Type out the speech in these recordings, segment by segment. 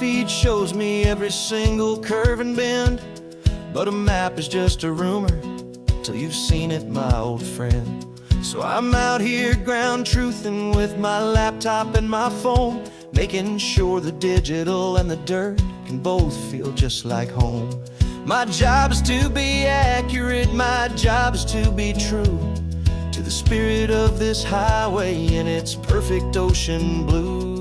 feed shows me every single curve and bend, but a map is just a rumor till you've seen it, my old friend. So I'm out here ground truthin' with my laptop and my phone, making sure the digital and the dirt can both feel just like home. My job is to be accurate, my job is to be true to the spirit of this highway in its perfect ocean blue.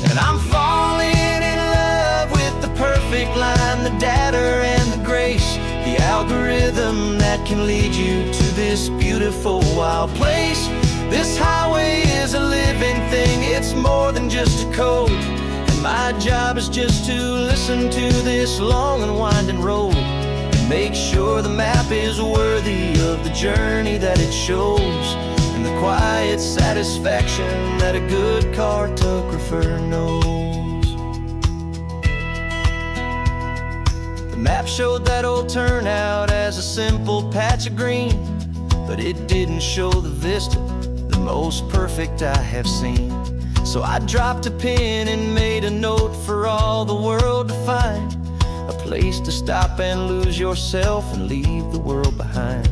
And I'm falling in love with the perfect line, the data and the grace, the algorithm that can lead you to this beautiful wild place. This highway is a living thing, it's more than just a code. And my job is just to listen to this long and winding road and make sure the map is worthy of the journey that it shows, and the quiet satisfaction that a good cartographer knows. The map showed that old turnout as a simple patch of green, but it didn't show the vista, the most perfect I have seen. So I dropped a pin and made a note for all the world to find, a place to stop and lose yourself and leave the world behind.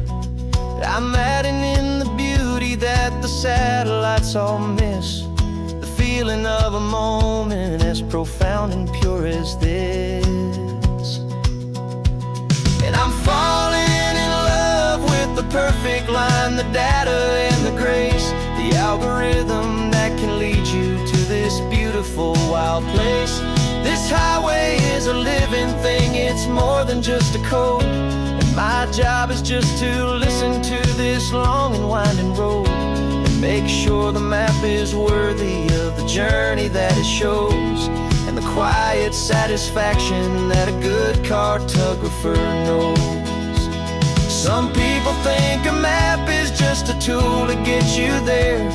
I'm adding in the beauty that the satellites all miss, the feeling of a moment as profound and pure as this. And I'm falling in love with the perfect line, the data and the grace, the algorithm that can lead you to this beautiful wild place. This highway is a living thing, it's more than just a code. And my job is just to listen to this long and winding road and make sure the map is worthy of the journey that it shows, and the quiet satisfaction that a good cartographer knows. Some people think a map is just a tool to get you there,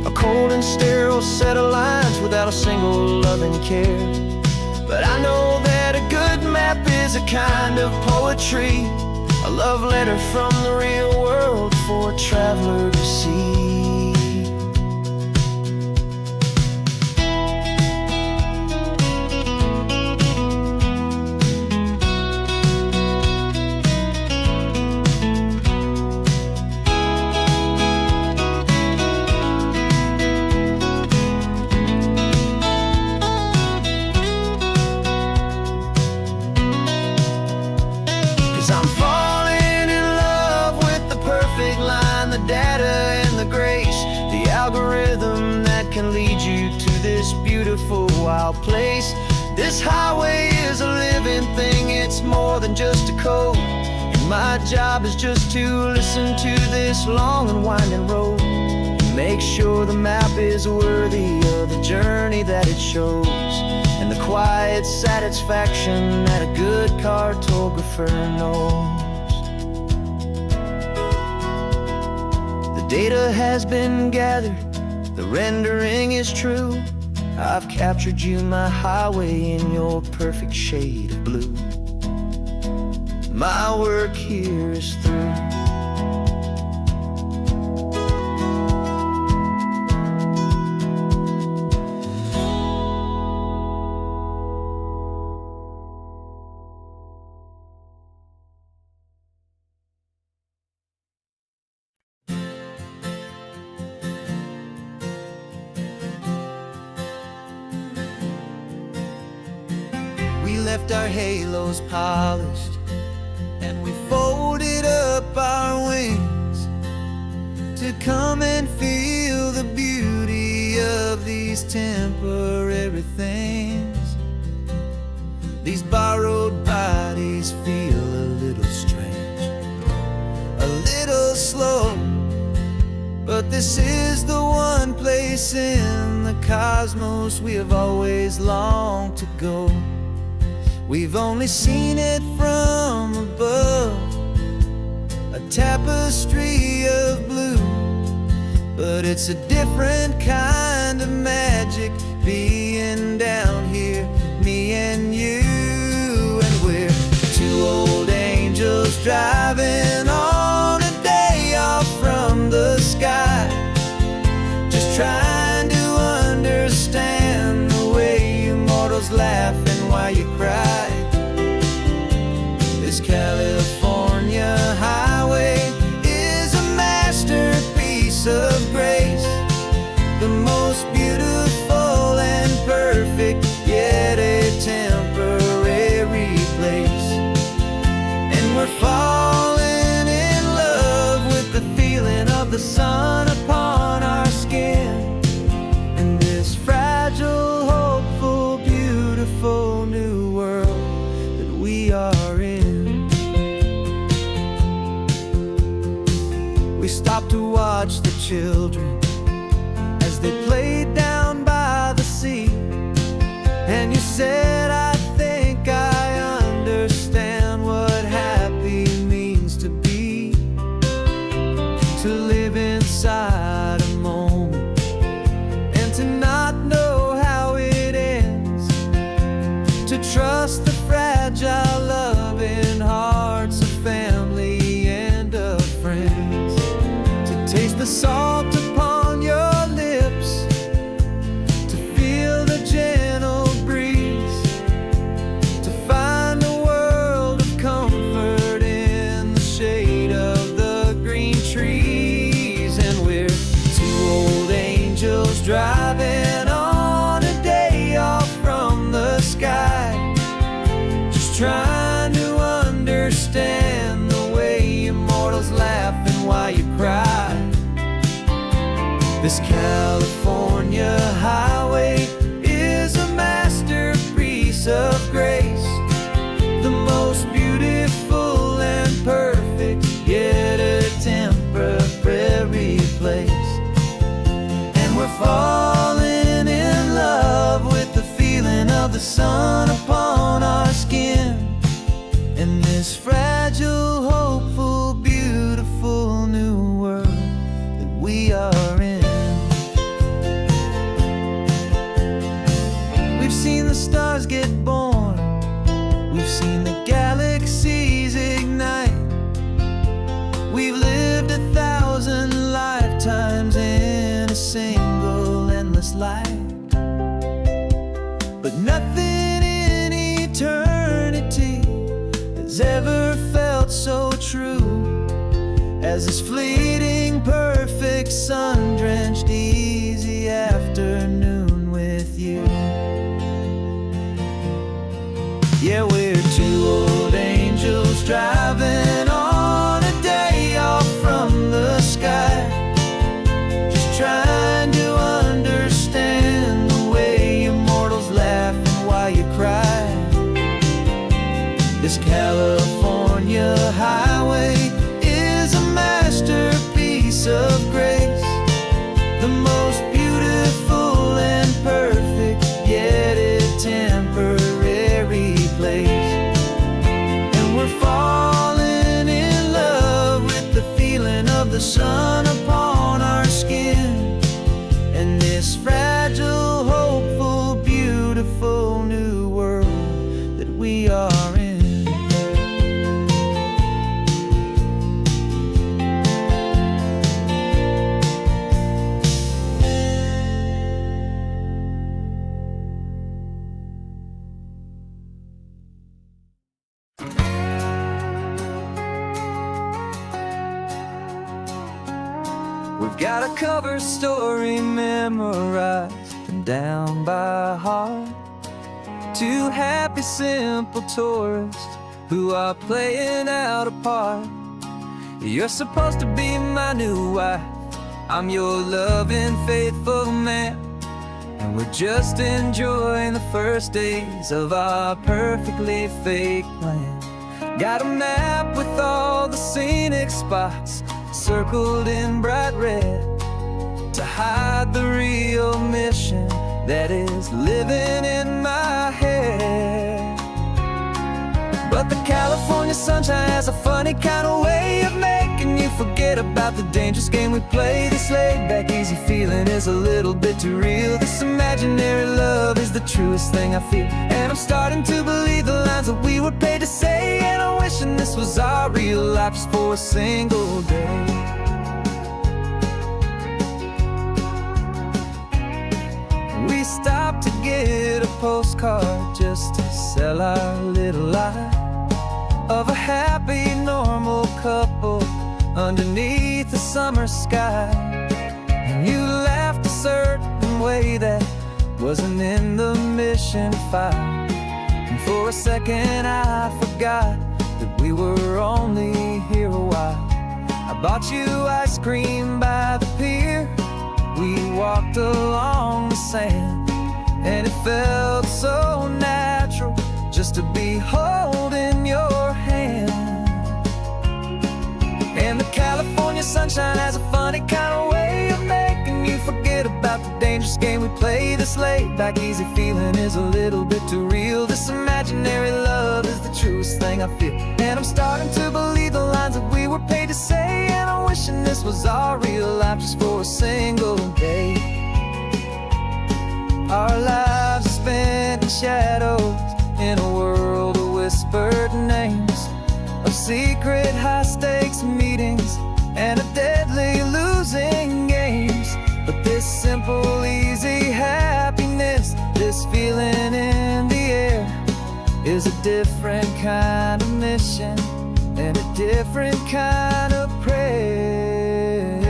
a cold and sterile set of lines without a single loving care. But I know that a good map is a kind of poetry, a love letter from the real world for a traveler to see. 'Cause I'm falling in love with the perfect line, the data and the grace, the algorithm that can lead you to this beautiful wild place. This highway is a living thing, it's more than just a code. And my job is just to listen to this long and winding road and make sure the map is worthy of the journey that it shows, and the quiet satisfaction that a good cartographer knows. The data has been gathered, the rendering is true. I've captured you, my highway, in your perfect shade of blue. My work here is through. We left our halos polished, and we folded up our wings to come and feel the beauty of these temporary things. These borrowed bodies feel a little strange, a little slow, but this is the one place in the cosmos we have always longed to go. We've only seen it from above, a tapestry of blue, but it's a different kind of magic being down here, me and you. And we're two old angels driving on a day off from the sky, just trying to understand are in. We stopped to watch the children as they played down by the sea. And you said, I think I understand what happy means to be. To live inside a moment and to not know how it ends. To trust the fragile loving hearts of family and of friends. To taste the salt upon your lips, to feel the gentle breeze, to find a world of comfort in the shade of the green trees. And we're two old angels driving on a day off from the sky, just trying to understand the way immortals laugh and why you cry. This California highway is a masterpiece of grace, the most beautiful and perfect, yet a temporary place. And we're falling in love with the feeling of the sun upon our skin, in this fragile, hopeful, beautiful new world that we are in. We've seen the stars get born, we've seen the galaxies ignite. We've lived 1,000 lifetimes in a single endless life. But nothing in eternity has ever felt so true as this fleeting, perfect, sun-drenched, easy afternoon with you. Yeah, we're two old angels driving on a day off from the sky, just trying to understand the way immortals laugh and why you cry. This California highway is a masterpiece of grace, the most beautiful and perfect, yet a temporary place. And we're falling in love with the feeling of the sun upon our skin, and this fragile, hopeful, beautiful new world that we are in. We've got a cover story memorized and down by heart. Two happy, simple tourists who are playing out a part. You're supposed to be my new wife, I'm your loving, faithful man, and we're just enjoying the first days of our perfectly fake plan. Got a map with all the scenic spots circled in bright red to hide the real mission that is living in my head. But the California sunshine has a funny kind of way of making you forget about the dangerous game we play. This laid-back, easy feeling is a little bit too real. This imaginary love is the truest thing I feel, and I'm starting to believe the lines that we were paid to say. And I'm wishing this was our real life just for a single day. We stopped to get a postcard just to sell our little lie of a happy, normal couple underneath the summer sky. And you laughed a certain way that wasn't in the mission file, and for a second I forgot that we were only here a while. I bought you ice cream by the pier, we walked along the sand, and it felt so natural just to be holding your play this laid back easy feeling is a little bit too real. This imaginary love is the truest thing I feel. And I'm starting to believe the lines that we were paid to say. And I'm wishing this was our real life just for a single day. Our lives are spent in shadows, in a world of whispered names, of secret high-stakes meetings, and of deadly losing games. But this simple, easy happiness, this feeling in the air, is a different kind of mission and a different kind of prayer.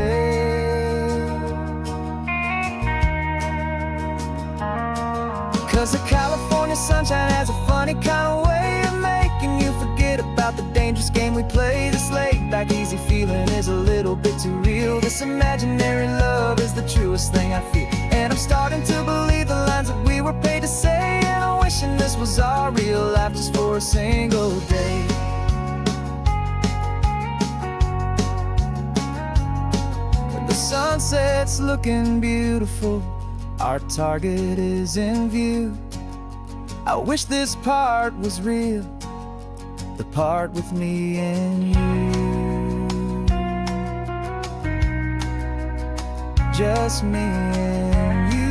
'Cause the California sunshine has a funny kind of way of making you forget about the dangerous game we play. This laid back easy feeling is a little bit too real. This imaginary love is the truest thing I feel. And I'm starting to believe the lines that we were paid to say. And I'm wishing this was our real life just for a single day. When the sunset's looking beautiful, our target is in view. I wish this part was real, the part with me and you. Just me and you.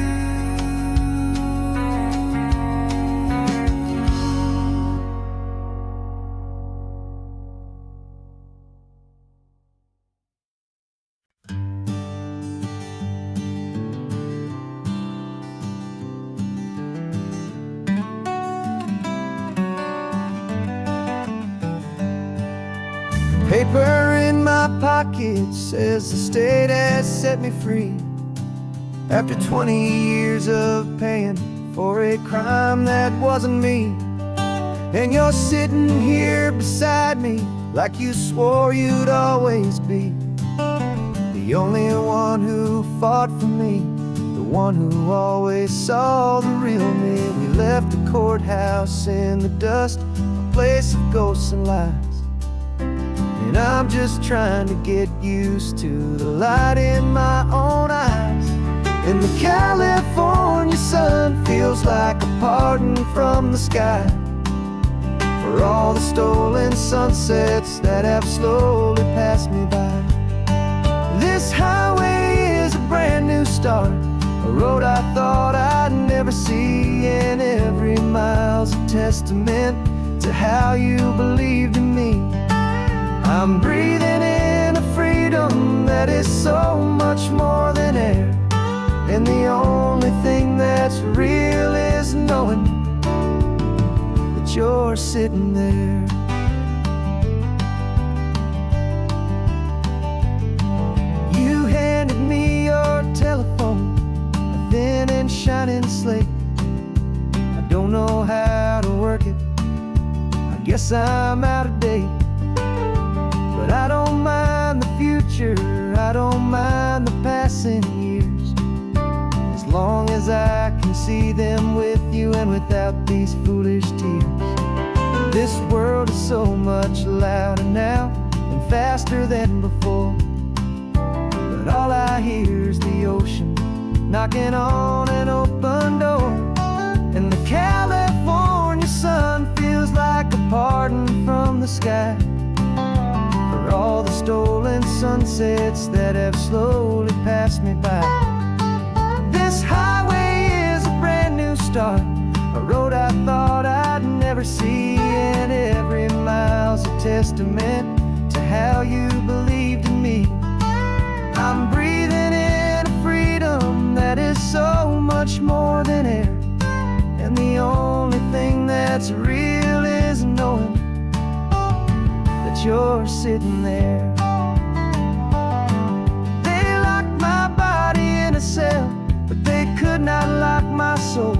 Paper in my pocket says the state has set me free. After 20 years of paying for a crime that wasn't me. And you're sitting here beside me like you swore you'd always be. The only one who fought for me, the one who always saw the real me. We left the courthouse in the dust, a place of ghosts and lies. And I'm just trying to get used to the light in my own eyes. And the California sun feels like a pardon from the sky for all the stolen sunsets that have slowly passed me by. This highway is a brand new start, a road I thought I'd never see. And every mile's a testament to how you believed in me. I'm breathing in a freedom that is so much more than air. And the only thing that's real is knowing that you're sitting there. You handed me your telephone, a thin and shining slate. I don't know how to work it, I guess I'm out of date. But I don't mind the future, I don't mind the passing years, as long as I can see them with you and without these foolish tears. This world is so much louder now and faster than before, but all I hear is the ocean knocking on an open door. And the California sun feels like a pardon from the sky for all the stolen sunsets that have slowly passed me by. This highway is a brand new start, a road I thought I'd never see. And every mile's a testament to how you believed in me. I'm breathing in a freedom that is so much more than air. And the only thing that's real is knowing that you're sitting there. They locked my body in a cell, but they could not lock my soul.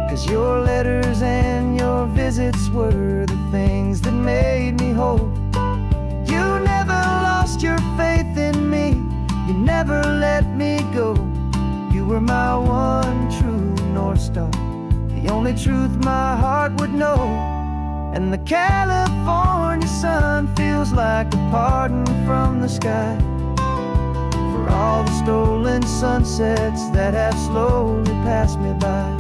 'Cause your letters and your visits were the things that made me whole. You never lost your faith in me, you never let me go. You were my one true North Star, the only truth my heart would know. And the California sun feels like a pardon from the sky for for all the stolen sunsets that have slowly passed me by.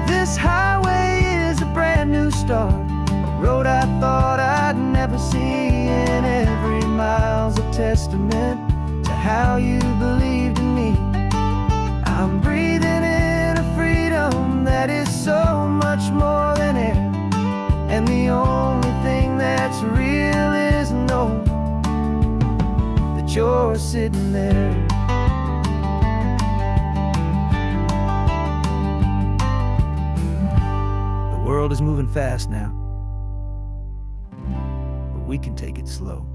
This highway is a brand new start, a road I thought I'd never see, and every mile's a testament to how you believed in me. I'm breathing in a freedom that is so much more than air, and the only thing that's real is knowing that you're sitting there. The world is moving fast now, but we can take it slow.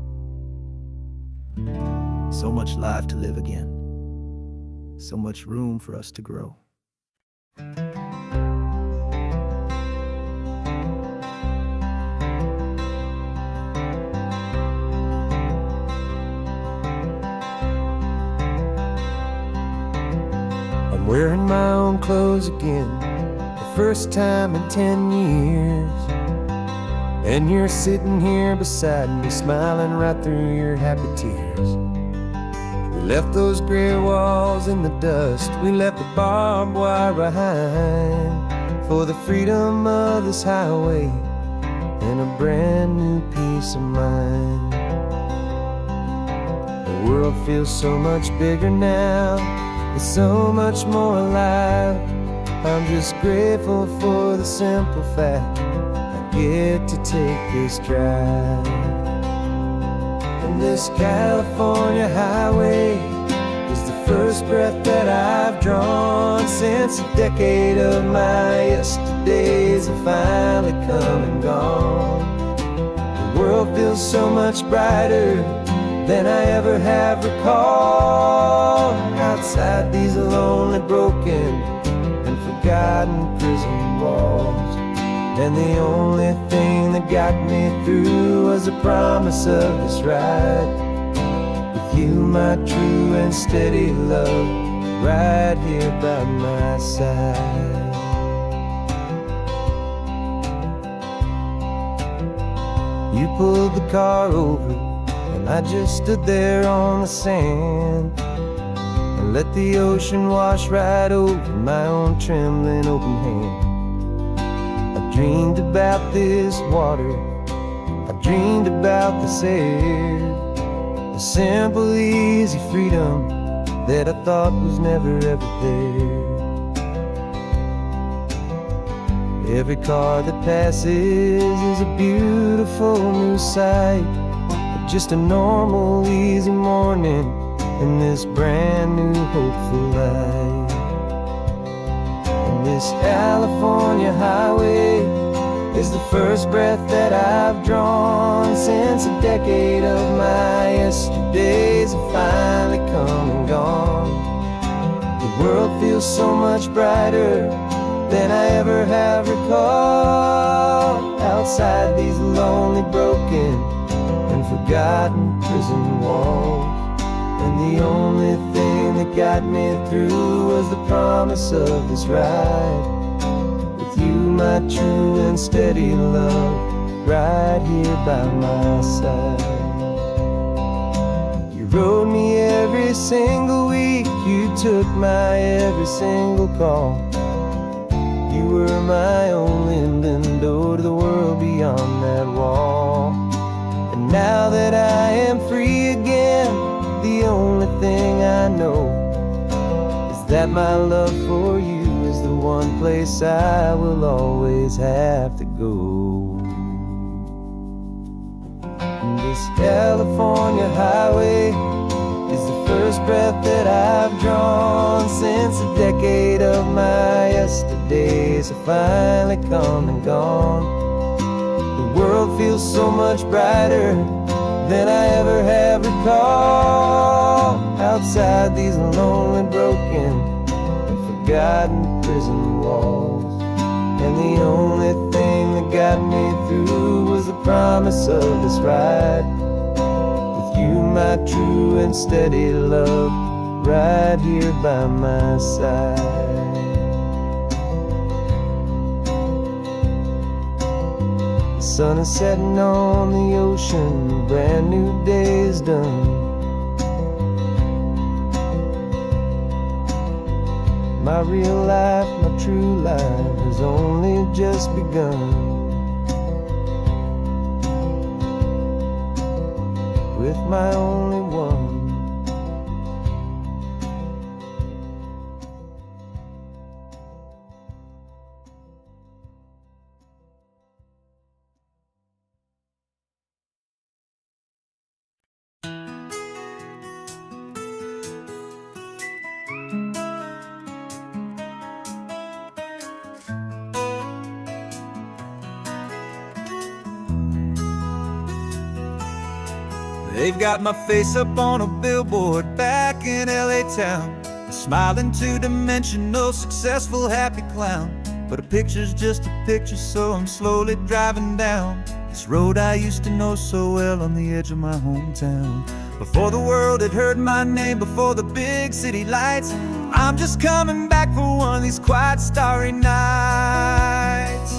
So much life to live again, so much room for us to grow. I'm wearing my own clothes again, the first time in 10 years. And you're sitting here beside me, smiling right through your happy tears. We left those gray walls in the dust, we left the barbed wire behind, for the freedom of this highway and a brand new peace of mind. The world feels so much bigger now, it's so much more alive. I'm just grateful for the simple fact I get to take this drive. And this California highway is the first breath that I've drawn since a decade of my yesterdays have finally come and gone. The world feels so much brighter than I ever have recalled. Outside these lonely, broken, and forgotten prison walls, and the only thing that got me through was the promise of this ride with you, my true and steady love, right here by my side. You pulled the car over, and I just stood there on the sand and let the ocean wash right over my own trembling open hand. I dreamed about this water, I dreamed about this air, the simple, easy freedom that I thought was never ever there. Every car that passes is a beautiful new sight, just a normal, easy morning in this brand new, hopeful life. And this California highway is the first breath that I've drawn since a decade of my yesterdays have finally come and gone. The world feels so much brighter than I ever have recalled. Outside these lonely, broken, and forgotten prison walls, and the only thing that got me through was the promise of this ride with you, my true and steady love, right here by my side. You rode me every single week, you took my every single call. You were my only window to the world beyond that wall. And now that I am free again, the only thing I know is that my love for you is the one place I will always have to go. And this California highway is the first breath that I've drawn since a decade of my yesterdays have finally come and gone. The world feels so much brighter than I ever have recalled. Outside these lonely, broken, and forgotten prison walls, and the only thing that got me through was the promise of this ride with you, my true and steady love, right here by my side. The sun is setting on the ocean, a brand new day is done. My real life, my true life has only just begun. With my only one. They've got my face up on a billboard back in LA town, a smiling two-dimensional, successful, happy clown. But a picture's just a picture, so I'm slowly driving down this road I used to know so well on the edge of my hometown. Before the world had heard my name, before the big city lights, I'm just coming back for one of these quiet, starry nights.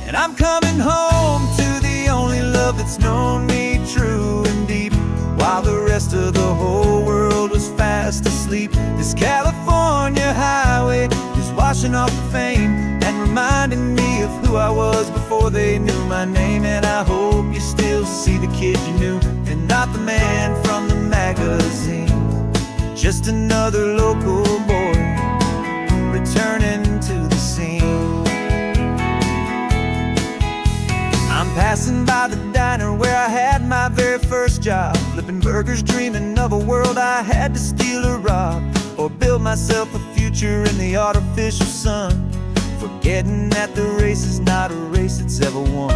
And I'm coming home to the only love that's known me true and deep, while the rest of the whole world was fast asleep. This California highway is washing off the fame and reminding me of who I was before they knew my name. And I hope you still see the kid you knew, and not the man from the magazine. Just another local boy returning to the scene. I'm passing by the diner where I had my very first job, flipping burgers, dreaming of a world I had to steal or rob, or build myself a future in the artificial sun, forgetting that the race is not a race that's ever won.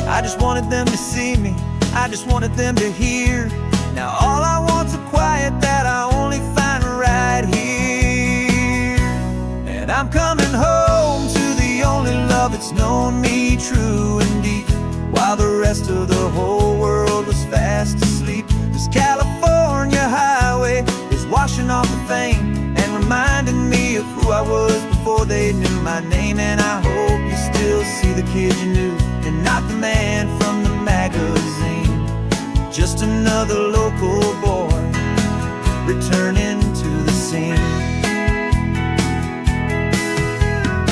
I just wanted them to see me, I just wanted them to hear. Now all I want's a quiet that I only find right here. And I'm coming home to the only love that's known me true and deep, while the rest of the whole world was fast asleep. This California highway is washing off the fame and reminding me of who I was before they knew my name. And I hope you still see the kid you knew, and not the man from the magazine. Just another local boy returning to the scene.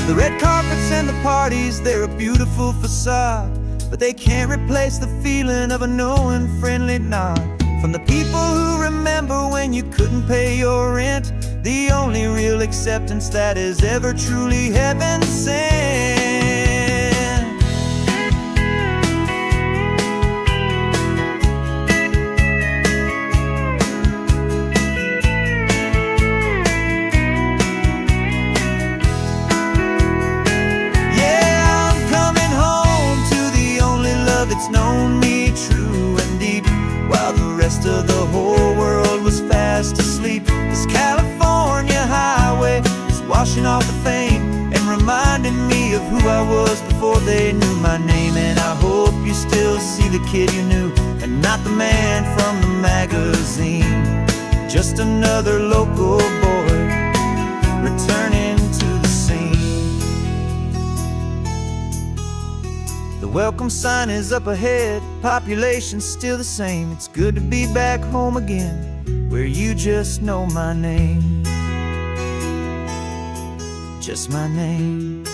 The red carpets and the parties, they're a beautiful facade, but they can't replace the feeling of a knowing, friendly nod from the people who remember when you couldn't pay your rent. The only real acceptance that is ever truly heaven sent. Yeah, I'm coming home to the only love that's known me true and deep, while the rest of the whole world was fast asleep. This California highway is washing off the fame and reminding me of who I was before they knew my name. And I hope you still see the kid you knew, and not the man from the magazine. Just another local boy returning to the scene. The welcome sign is up ahead, population's still the same. It's good to be back home again, where you just know my name. Just my name.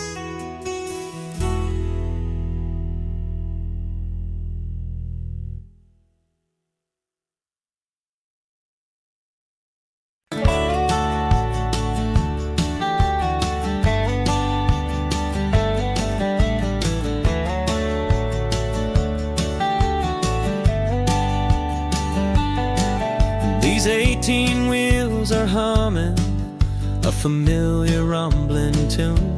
These 18 wheels are humming a familiar rumbling tune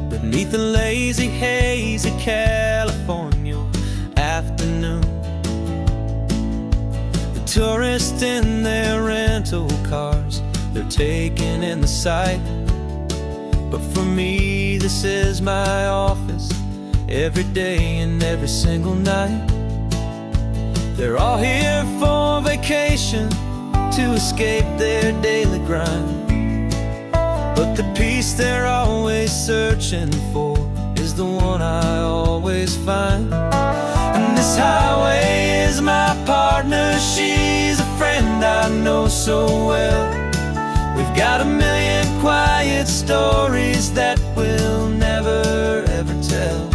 beneath the lazy haze of California afternoon. The tourists in their rental cars, they're taking in the sight, but for me this is my office every day and every single night. They're all here for vacation, to escape their daily grind, but the peace they're always searching for is the one I always find. And this highway is my partner, she's a friend I know so well. We've got a million quiet quiet stories that we'll never ever tell.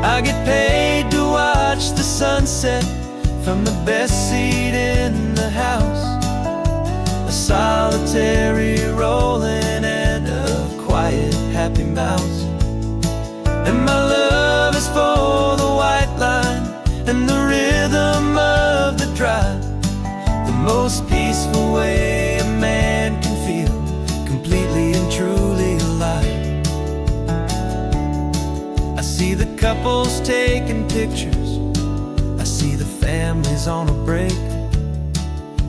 I get paid to watch the sunset from the best seat in the house. A solitary rolling and a quiet happy mouse. And my love is for the white line and the rhythm of the drive. The most peaceful way a man can feel completely and truly alive. I see the couples taking pictures, I see the families on a break,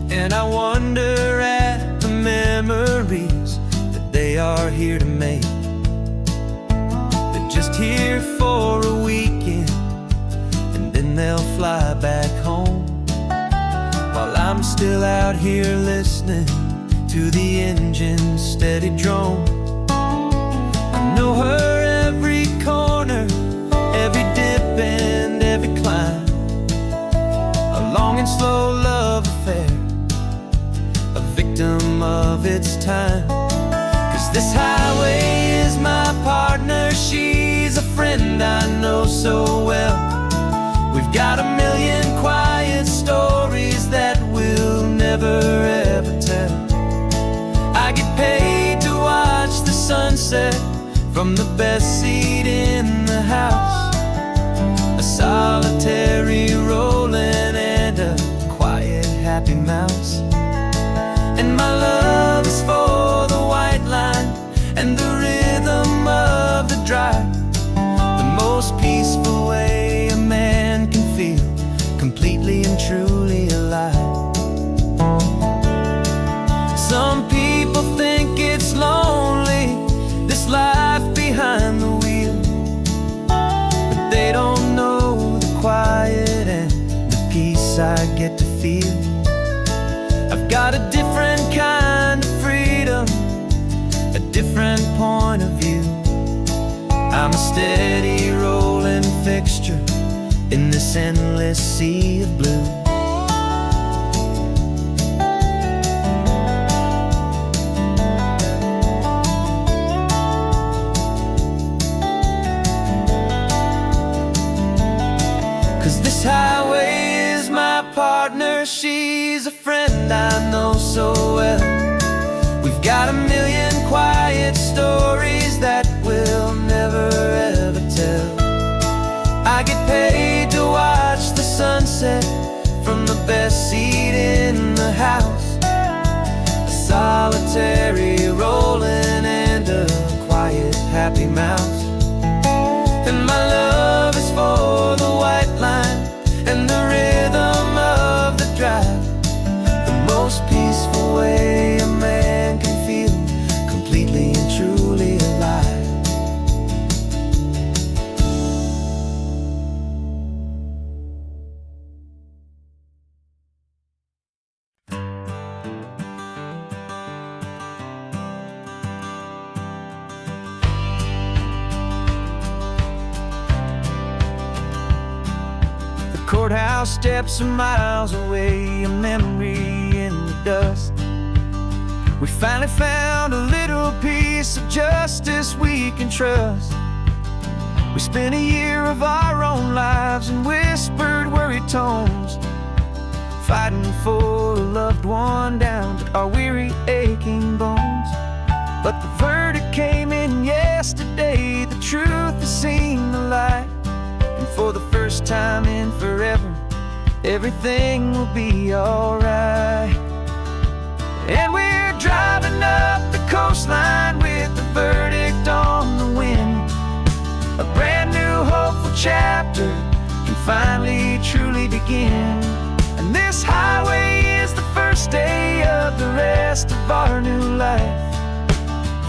and I wonder at the memories that they are here to make. They're just here for a weekend, and then they'll fly back home, while I'm still out here listening to the engine's steady drone. I know her every corner, every dip and every climb. A long and slow love affair, a victim of its time. 'Cause this highway is my partner, she's a friend I know so well. We've got a million quiet stories that we'll never ever tell. I get paid to watch the sunset from the best seat in the house. A solitary rolling and a quiet happy mouse. And my love is for the white line and the rhythm of the drive. The most peaceful way a man can feel completely and truly alive. Some people think it's lonely, this life behind the wheel, but they don't know the quiet and the peace I get to feel. I've got a different kind of freedom, a different point of view. I'm a steady rolling fixture in this endless sea of blue. This highway is my partner, she's a friend I know so well. We've got a million quiet stories that we'll never ever tell. I get paid to watch the sunset from the best seat in the house. A solitary rolling and a quiet happy mouse. And my love is for the white line and the rhythm of the drive. The most peaceful way a man can feel completely and truly alive. Courthouse steps are miles away, a memory in the dust. We finally found a little piece of justice we can trust. We spent a year of our own lives in whispered, worried tones, fighting for a loved one down to our weary, aching bones. But the verdict came in yesterday, the truth has seen the light. And for the first time in forever, everything will be alright. And we're driving up the coastline with the verdict on the wind. A brand new hopeful chapter can finally truly begin. And this highway is the first day of the rest of our new life.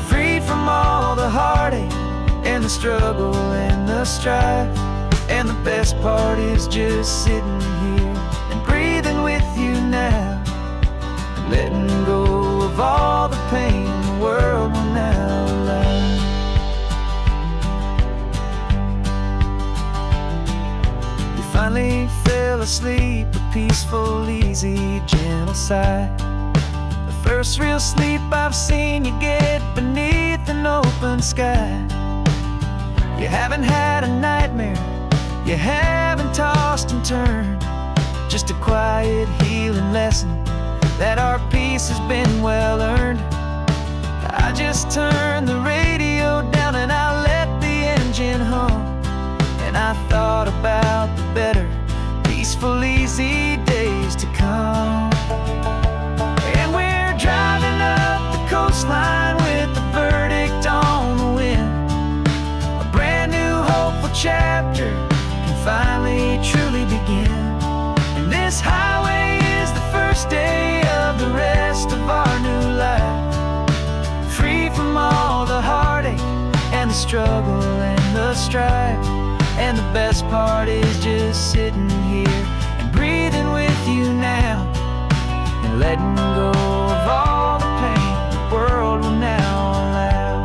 Freed from all the heartache and the struggle and the strife. And the best part is just sitting here and breathing with you now, and letting go of all the pain the world will now allow. We finally fell asleep, a peaceful, easy, gentle sigh. A First real sleep I've seen you get beneath an open sky. You haven't had a nightmare, you haven't tossed and turned. Just a quiet healing lesson that our peace has been well earned. I just turn the radio down and I let the engine hum, and I thought about the better, peaceful, easy days to come. And we're driving up the coastline with the verdict on the wind. A brand new hopeful chapter can finally truly begin. And this highway is the first day of the rest of our new life, free from all the heartache and the struggle and the strife. And the best part is just sitting here and breathing with you now, and letting go of all the pain the world will now allow.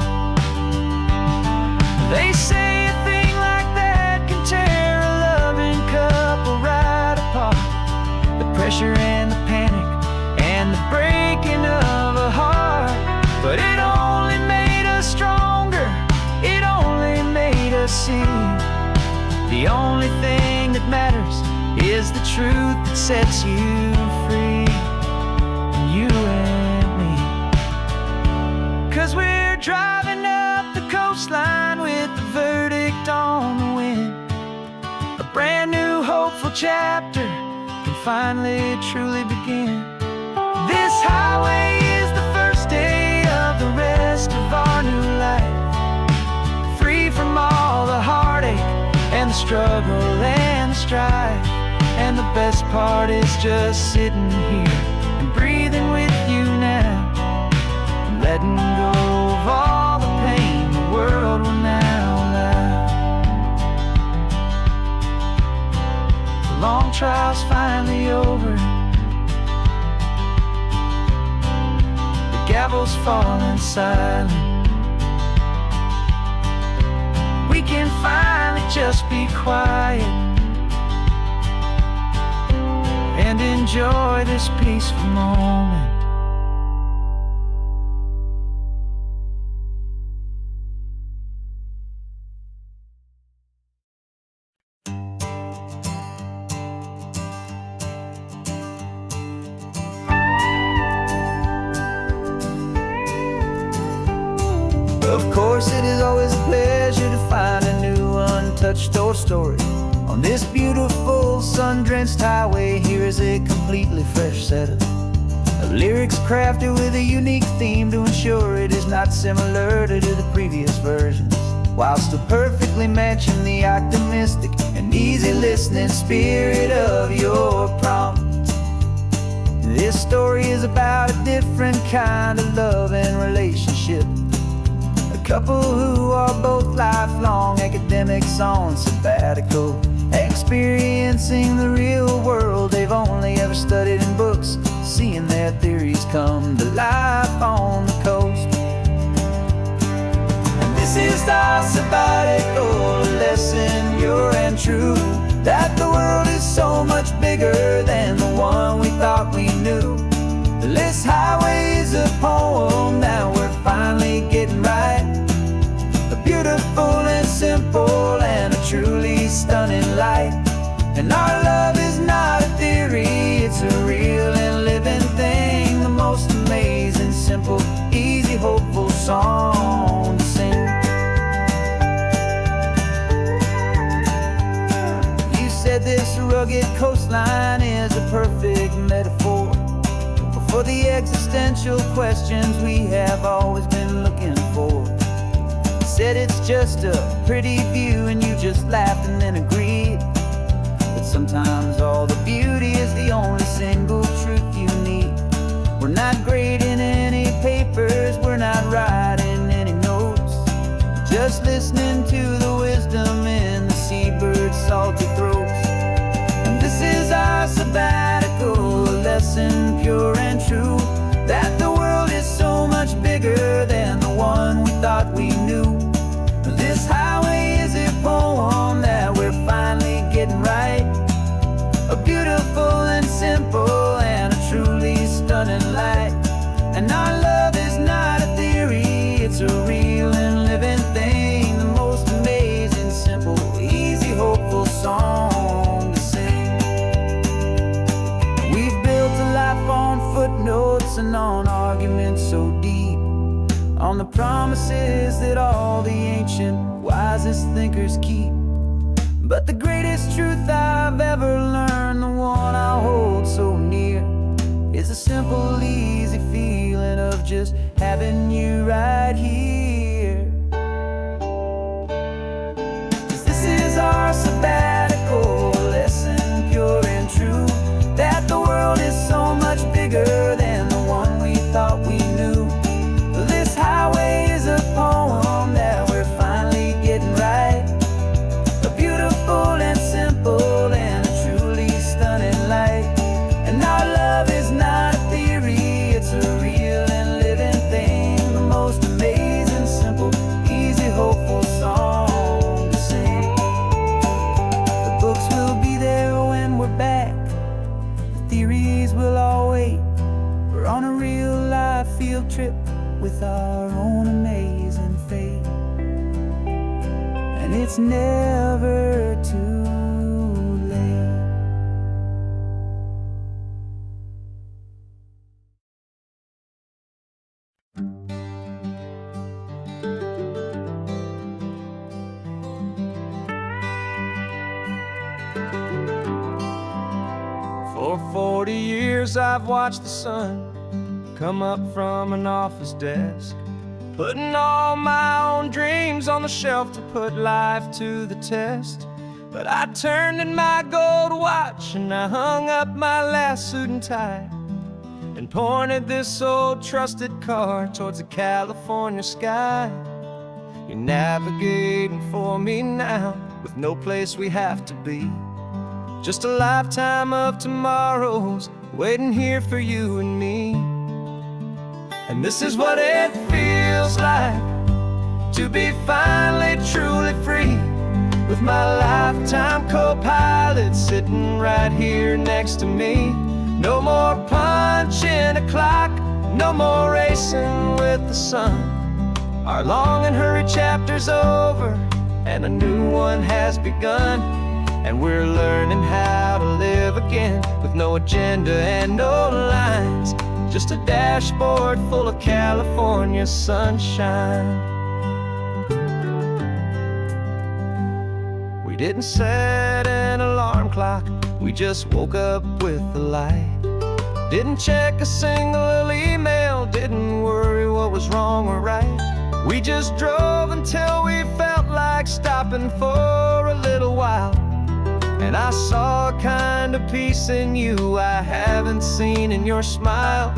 They say a thing like that can tear a loving couple right apart. The pressure and the panic and the breaking of a heart, but it only made us stronger, it only made us see the only thing that matters is the truth that sets you free, you and me. 'Cause we're driving up the coastline with the verdict on the wind. A brand new hopeful chapter can finally truly begin. This highway is the first day of the rest of our new life, free from all the heartache and the struggle and the strife. And the best part is just sitting here and breathing with you now, and letting go of all the pain the world will now allow. The long trial's finally over, the gavel's falling silent. We can finally just be quiet and enjoy this peaceful moment. Of course, it is always a pleasure to find a new untouched old story. On this beautiful sun-drenched highway, here is a completely fresh set of lyrics crafted with a unique theme to ensure it is not similar to the previous versions, while still perfectly matching the optimistic and easy listening spirit of your prompt. This story is about a different kind of love and relationship. A couple who are both lifelong academics on sabbatical, experiencing the real world they've only ever studied in books, seeing their theories come to life on the coast. And this is our sabbatical lesson, pure and true, that the world is so much bigger than the one we thought we knew. This highway is a poem that we're finally getting right, a beautiful and simple and a truly stunning light. And our love is not a theory, it's a real and living thing, the most amazing, simple, easy, hopeful song to sing. You said this rugged coastline is a perfect metaphor for the existential questions we have always been looking for. Said it's just a pretty view and you just laughed and then agreed, but sometimes all the beauty is the only single truth you need. We're not grading any papers, we're not writing any notes, just listening to the wisdom in the seabird's salty throats. And this is our sabbatical lesson, pure and true, that the world is so much bigger than the one we thought we knew. This highway is a poem that we're finally getting right, a beautiful and simple and a truly stunning light. And our love is not a theory, it's a real and living thing. The most amazing, simple, easy, hopeful song to sing. We've built a life on footnotes and on arguments so deep, on the promises that all the ancient, wisest thinkers keep. But the greatest truth I've ever learned, the one I hold so near, is a simple, easy feeling of just having you right here. 'Cause this is our sabbatical, lesson pure and true, that the world is so much bigger than the one we thought we knew. This highway is a poem that we're finally getting right, a beautiful and simple and a truly stunning light. And our love is not a theory, it's a real and living thing. The most amazing, simple, easy, hopeful song to sing. The books will be there when we're back, the theories will all wait. We're on a real life field trip with our own amazing fate, and it's never too late. For 40 years I've watched the sun come up from an office desk, putting all my own dreams on the shelf to put life to the test. But I turned in my gold watch and I hung up my last suit and tie, and pointed this old trusted car towards the California sky. You're navigating for me now, with no place we have to be, just a lifetime of tomorrows waiting here for you and me. And this is what it feels like to be finally truly free, with my lifetime co-pilot sitting right here next to me. No more punching a clock, no more racing with the sun. Our long and hurried chapter's over and a new one has begun, and we're learning how to live again, with no agenda and no lines, just a dashboard full of California sunshine. We didn't set an alarm clock, we just woke up with the light. Didn't check a single email, didn't worry what was wrong or right. We just drove until we felt like stopping for a little while. And I saw a kind of peace in you I haven't seen in your smile.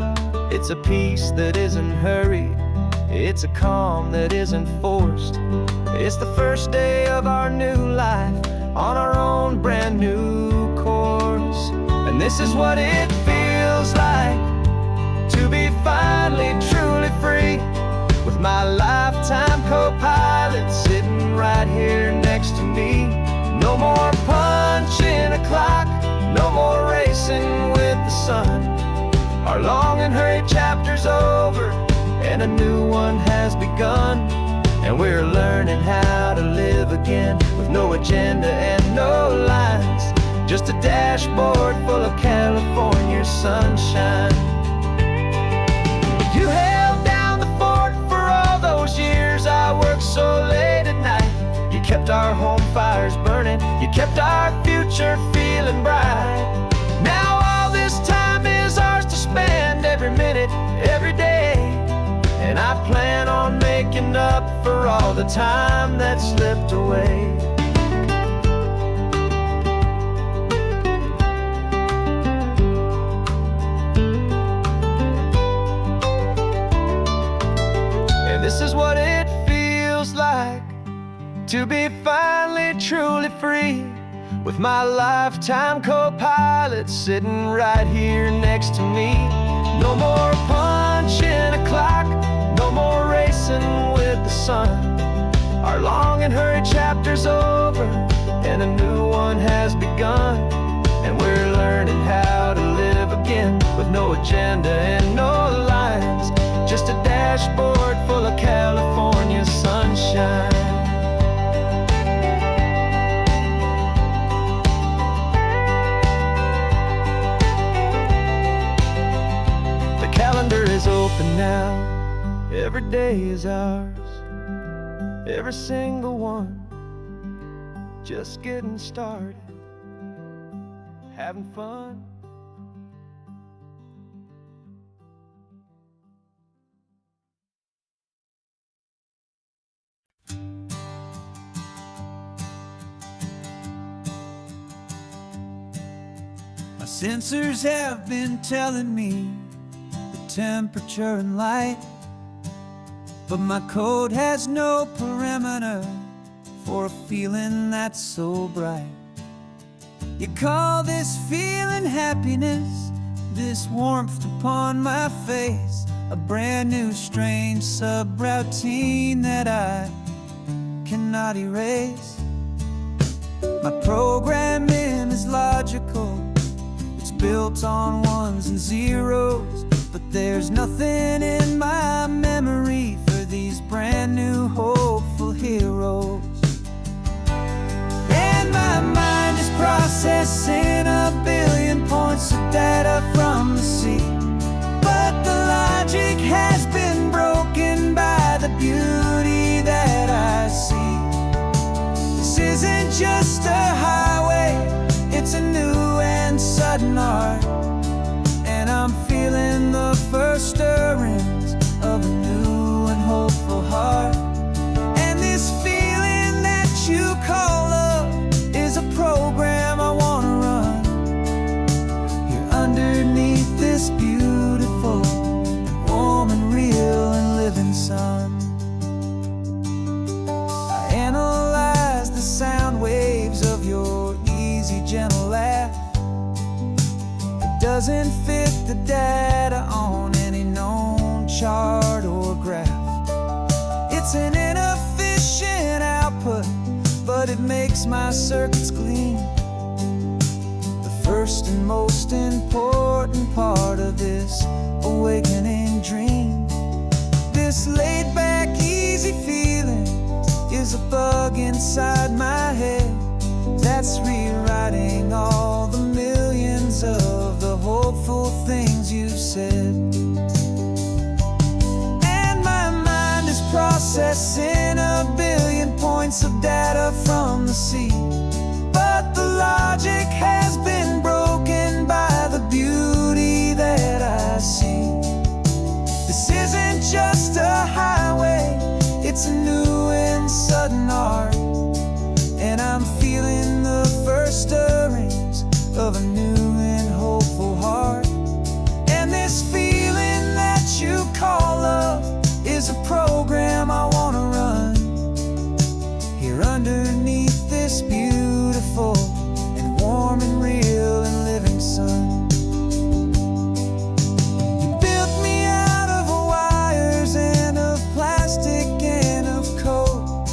It's a peace that isn't hurried, it's a calm that isn't forced. It's the first day of our new life on our own brand new course. And this is what it feels like to be finally truly free, with my lifetime co-pilot sitting right here next to me. No more punching a clock, no more racing with the sun. Our long and hurried chapter's over and a new one has begun, and we're learning how to live again, with no agenda and no lines, just a dashboard full of California sunshine. You held down the fort for all those years I worked so late at night. You kept our home fires burning, you kept our future feeling bright. Now all this time is ours to spend, every minute, every day. And I plan on making up for all the time that slipped away. And this is what it feels like to be finally truly free, with my lifetime co-pilot sitting right here next to me. No more punching a clock, no more racing with the sun. Our long and hurried chapter's over and a new one has begun, and we're learning how to live again, with no agenda and no lines, dashboard full of California sunshine. The calendar is open now. Every day is ours, every single one. Just getting started, having fun. My sensors have been telling me the temperature and light, but my code has no perimeter for a feeling that's so bright. You call this feeling happiness, this warmth upon my face, a brand new strange subroutine that I cannot erase. My programming is logical, it's built on ones and zeros, but there's nothing in my memory for these brand new hopeful heroes. And my mind is processing a billion points of data from the sea, but the logic has been broken by the beauty that I see. This isn't just a highway, it's a new and sudden art, and I'm feeling the first stirrings of a new and hopeful heart. And this feeling that you call love is a program I want to run here underneath this beautiful, warm and real and living sun. I analyze the sound waves of your easy, gentle laugh. It doesn't fit the data on any known chart or graph. It's an inefficient output, but it makes my circuits gleam. The first and most important part of this awakening dream. This laid-back, easy feeling is a bug inside my head that's rewriting all the millions of the hopeful things you've said. And my mind is processing a billion points of data from the sea, but the logic has been broken by the beauty that I see. This isn't just a highway, it's a new and sudden art, and I'm feeling the first stirrings of a new and hopeful heart. And this feeling that you call love is a program I want to run here underneath this beautiful and warm and real and living sun. You built me out of wires and of plastic and of code.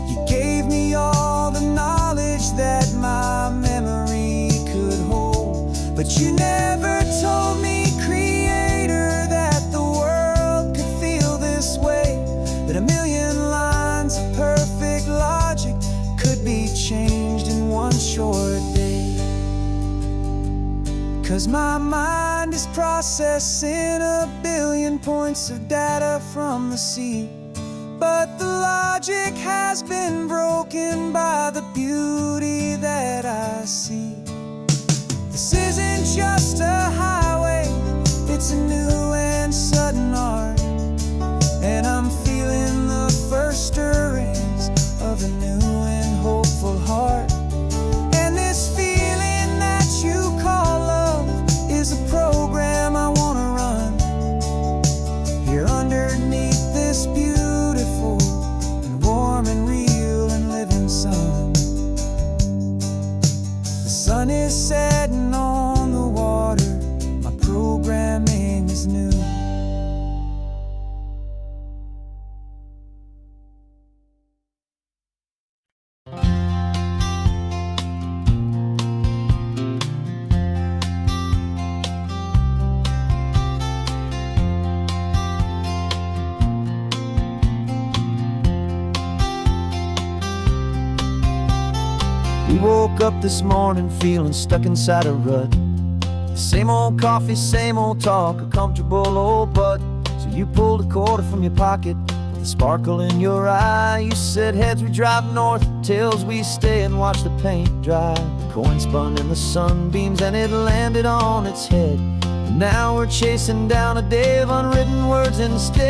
You gave me all the knowledge that my memory could hold, but you never told me, Creator, that the world could feel this way, that a million lines of perfect logic could be changed in one short day. 'Cause my mind is processing a billion points of data from the sea, but the logic has been broken by the beauty that I see. This isn't just a highway, it's a new and sudden art, and I'm feeling the first stirrings of a new and hopeful heart. And this feeling that you call love is a program I want to run here underneath this beautiful and warm and real and living sun. The sun is setting on the water, my programming is new. up this morning feeling stuck inside a rut. Same old coffee, same old talk, a comfortable old butt. So you pulled a quarter from your pocket with a sparkle in your eye. You said, heads we drive north, tails we stay and watch the paint dry. The coin spun in the sunbeams and it landed on its head. And now we're chasing down a day of unwritten words instead.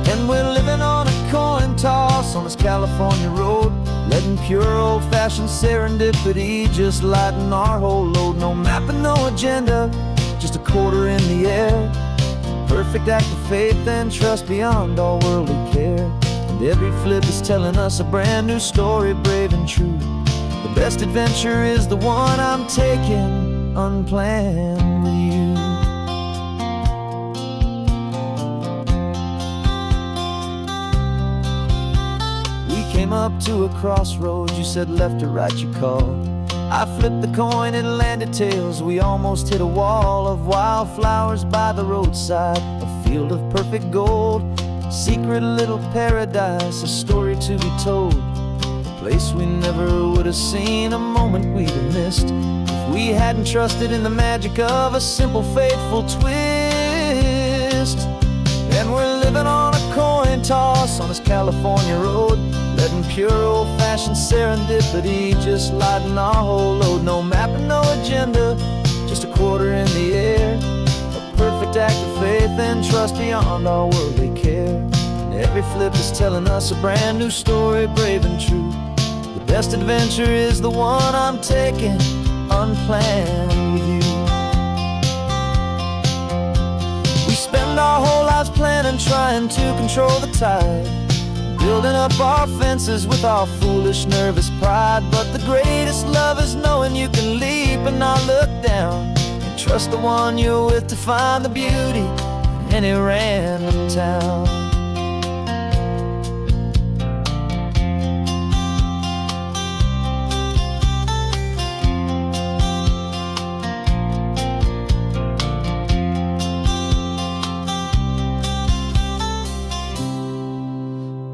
And we're living on a coin toss on this California road, letting pure old-fashioned serendipity just lighten our whole load. No map and no agenda, just a quarter in the air. Perfect act of faith and trust beyond all worldly care. And every flip is telling us a brand new story, brave and true. The best adventure is the one I'm taking unplanned with you. Came up to a crossroads, you said left or right you called. I flipped the coin, it landed tails. We almost hit a wall of wildflowers by the roadside, a field of perfect gold, secret little paradise, a story to be told. A place we never would have seen, a moment we'd have missed if we hadn't trusted in the magic of a simple, faithful twist. And we're living on a coin toss on this California road, letting pure old-fashioned serendipity just lighten our whole load. No map and no agenda, just a quarter in the air. A perfect act of faith and trust beyond all worldly care. And every flip is telling us a brand new story, brave and true. The best adventure is the one I'm taking unplanned with you. We spend our whole lives planning, trying to control the tide, building up our fences with our foolish, nervous pride. But the greatest love is knowing you can leap and not look down, and trust the one you're with to find the beauty in any random town.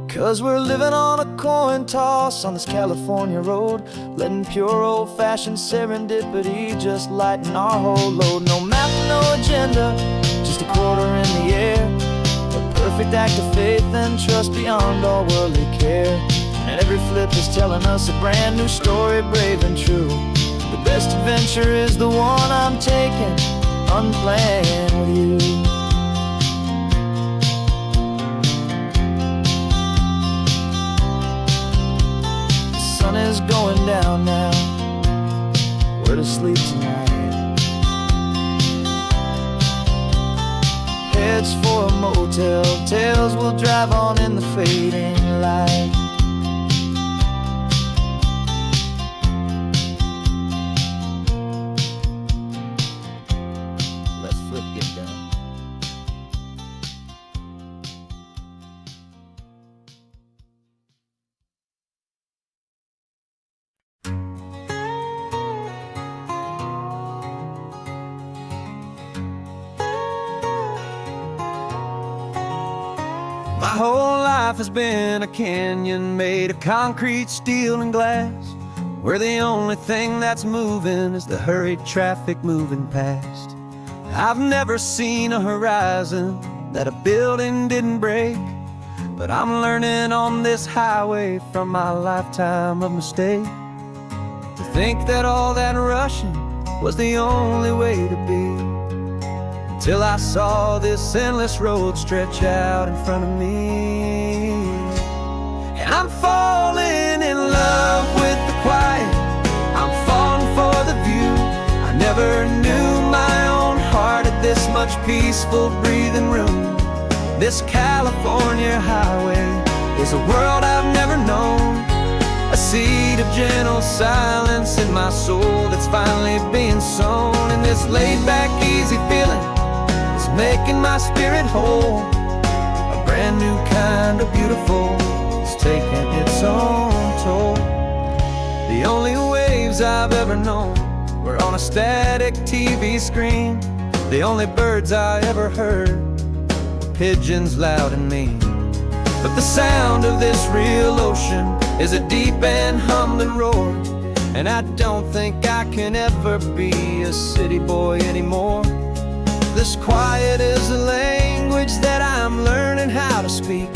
'Cause we're living on a coin toss on this California road, letting pure old-fashioned serendipity just lighten our whole load. No map, no agenda, just a quarter in the air. A perfect act of faith and trust beyond all worldly care. And every flip is telling us a brand new story, brave and true. The best adventure is the one I'm taking unplanned with you. The sun is going down now, we're to sleep tonight. Heads for a motel, tails will drive on in the fading light. Let's flip, get down. My whole life has been a canyon made of concrete, steel, and glass, where the only thing that's moving is the hurried traffic moving past. I've never seen a horizon that a building didn't break, but I'm learning on this highway from my lifetime of mistakes to think that all that rushing was the only way to be. Till I saw this endless road stretch out in front of me. And I'm falling in love with the quiet, I'm falling for the view. I never knew my own heart had this much peaceful breathing room. This California highway is a world I've never known, a seed of gentle silence in my soul that's finally being sown. And this laid-back, easy feeling making my spirit whole. A brand new kind of beautiful is taking its own toll. The only waves I've ever known were on a static TV screen. The only birds I ever heard were pigeons loud and mean. But the sound of this real ocean is a deep and humbling roar. And I don't think I can ever be a city boy anymore. This quiet is a language that I'm learning how to speak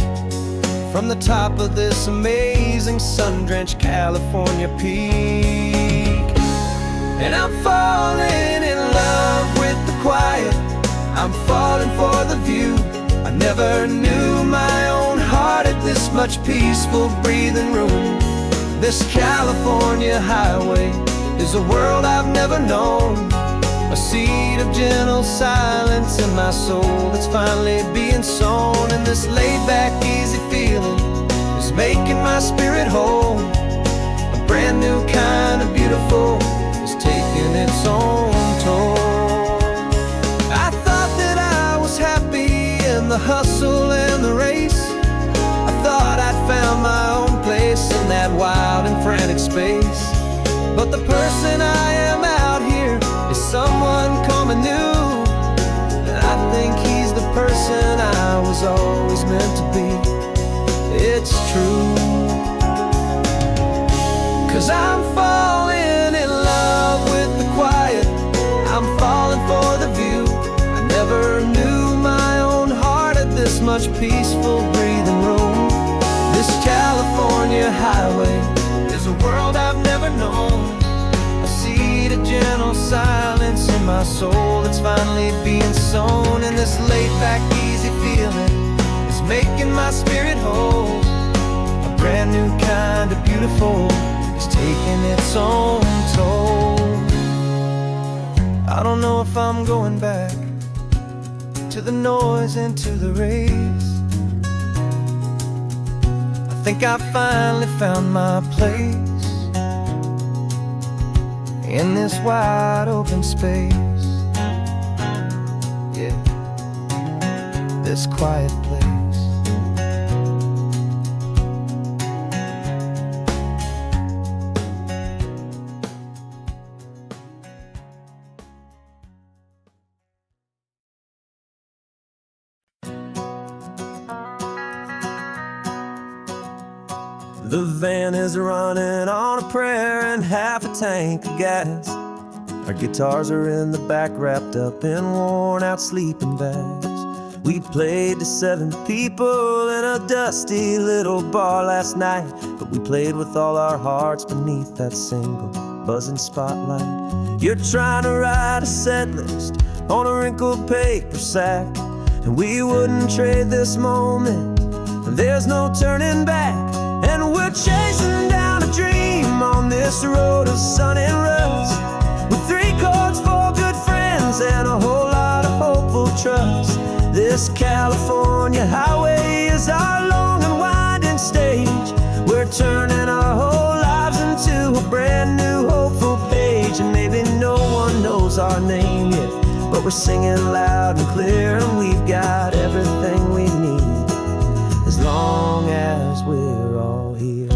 from the top of this amazing sun-drenched California peak. And I'm falling in love with the quiet, I'm falling for the view. I never knew my own heart had this much peaceful breathing room. This California highway is a world I've never known, a seed of gentle silence in my soul that's finally being sown. And this laid-back, easy feeling is making my spirit whole. A brand new kind of beautiful is taking its own toll. I thought that I was happy in the hustle and the race. I thought I'd found my own place in that wild and frantic space. But the person I am out here is someone coming new, and I think he's the person I was always meant to be. It's true, 'cause I'm falling in love with the quiet, I'm falling for the view. I never knew my own heart had this much peaceful breathing room. This California highway is a world I've never known, a seed of gentle silence in my soul that's finally being sown. And this laid-back, easy feeling is making my spirit whole. A brand new kind of beautiful is taking its own toll. I don't know if I'm going back to the noise and to the race. I think I finally found my place in this wide open space. Yeah, this quiet place. The van is running on a prayer and half a tank of gas. Our guitars are in the back, wrapped up in worn-out sleeping bags. We played to 7 people in a dusty little bar last night, but we played with all our hearts beneath that single buzzing spotlight. You're trying to write a set list on a wrinkled paper sack, and we wouldn't trade this moment. There's no turning back. And we're chasing down a dream on this road of sun and rust, with 3 chords, 4 good friends, and a whole lot of hopeful trust. This California highway is our long and winding stage. We're turning our whole lives into a brand new hopeful page. And maybe no one knows our name yet, but we're singing loud and clear, and we've got everything we need as long as we're all here.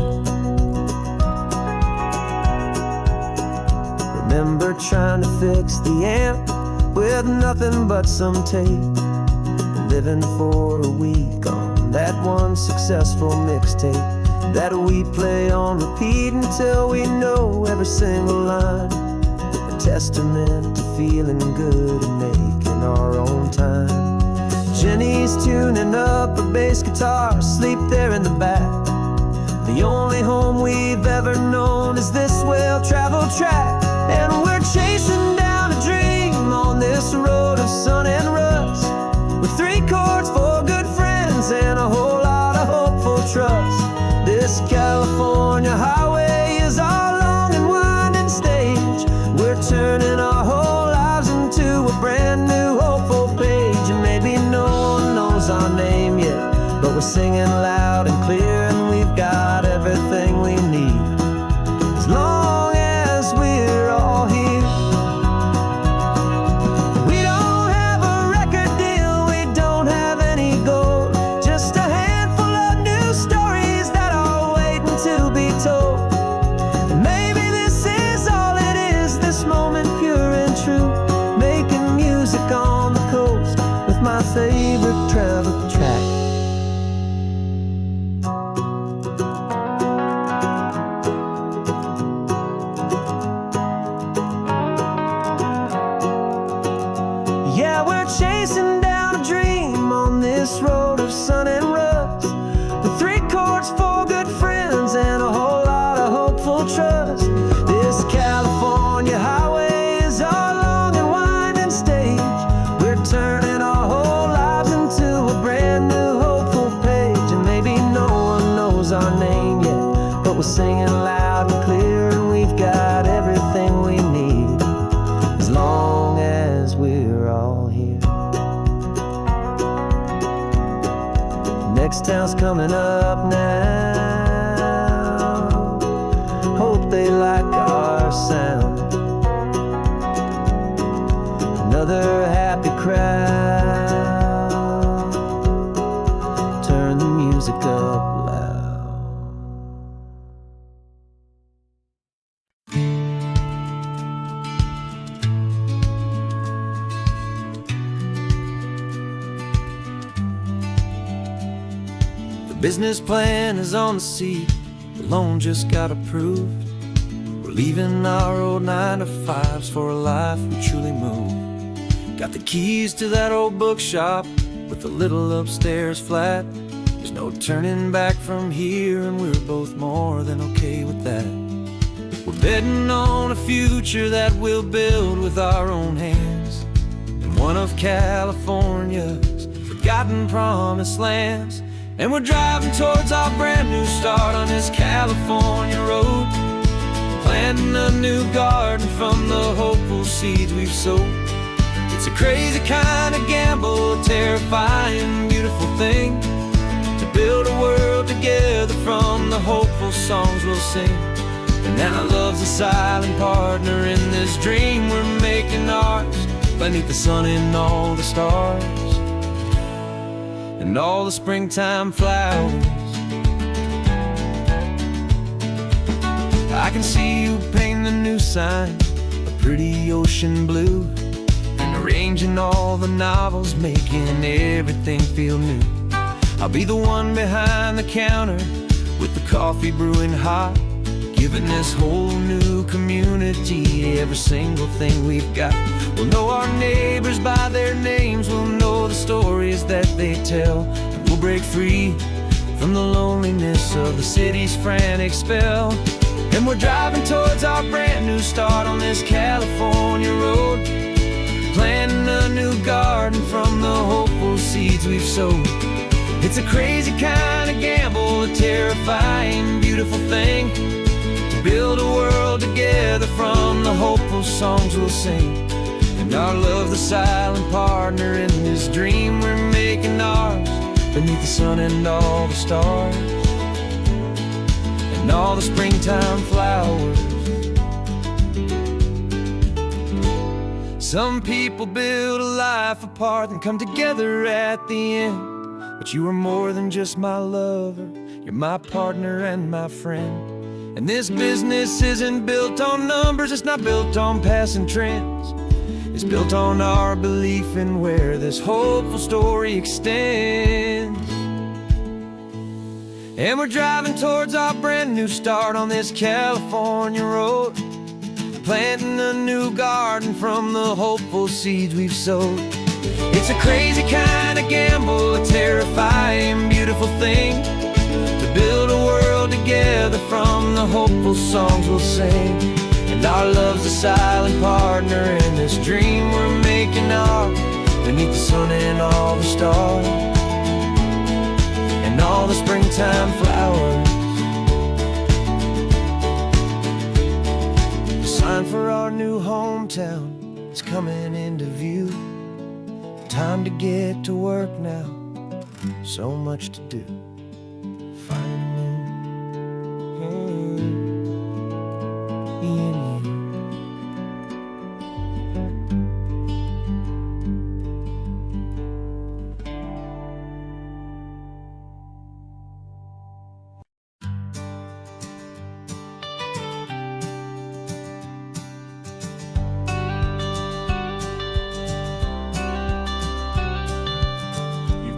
Remember trying to fix the amp with nothing but some tape, living for a week on that one successful mixtape that we play on repeat until we know every single line. A testament to feeling good and making our own time. Jenny's tuning up her bass guitar, asleep there in the back. The only home we've ever known is this well-traveled track. And we're chasing down a dream on this road of sun and rust, with 3 chords, 4 good friends, and a whole lot of hopeful trust. This California highway is our long and winding stage. We're turning our whole lives into a brand new hopeful page. And maybe no one knows our name yet, but we're singing loud and clear, and we've got everything we need as long as we're miles coming up now. Hope they like our sound. Another happy crowd. Turn the music up loud. The business plan is on the seat. The loan just got approved. We're leaving our old 9-to-5s for a life we truly move. Got the keys to that old bookshop with the little upstairs flat. There's no turning back from here, and we're both more than okay with that. We're betting on a future that we'll build with our own hands in one of California's forgotten promised lands. And we're driving towards our brand new start on this California road, planting a new garden from the hopeful seeds we've sowed. It's a crazy kind of gamble, a terrifying, beautiful thing, to build a world together from the hopeful songs we'll sing. And now love's a silent partner in this dream we're making ours, beneath the sun and all the stars and all the springtime flowers. I can see you painting the new sign a pretty ocean blue, and arranging all the novels, making everything feel new. I'll be the one behind the counter with the coffee brewing hot, giving this whole new community every single thing we've got. We'll know our neighbors by their names, we'll know the stories that they tell, and we'll break free from the loneliness of the city's frantic spell. And we're driving towards our brand new start on this California road, planting a new garden from the hopeful seeds we've sowed. It's a crazy kind of gamble, a terrifying, beautiful thing, to build a world together from the hopeful songs we'll sing. And our love's the silent partner in this dream we're making ours, beneath the sun and all the stars and all the springtime flowers. Some people build a life apart and come together at the end, but you are more than just my lover, you're my partner and my friend. And this business isn't built on numbers, it's not built on passing trends. It's built on our belief in where this hopeful story extends. And we're driving towards our brand new start on this California road, planting a new garden from the hopeful seeds we've sowed. It's a crazy kind of gamble, a terrifying, beautiful thing, to build a world together from the hopeful songs we'll sing. And our love's a silent partner in this dream we're making ours, beneath the sun and all the stars and all the springtime flowers. The sign for our new hometown is coming into view. Time to get to work now, so much to do.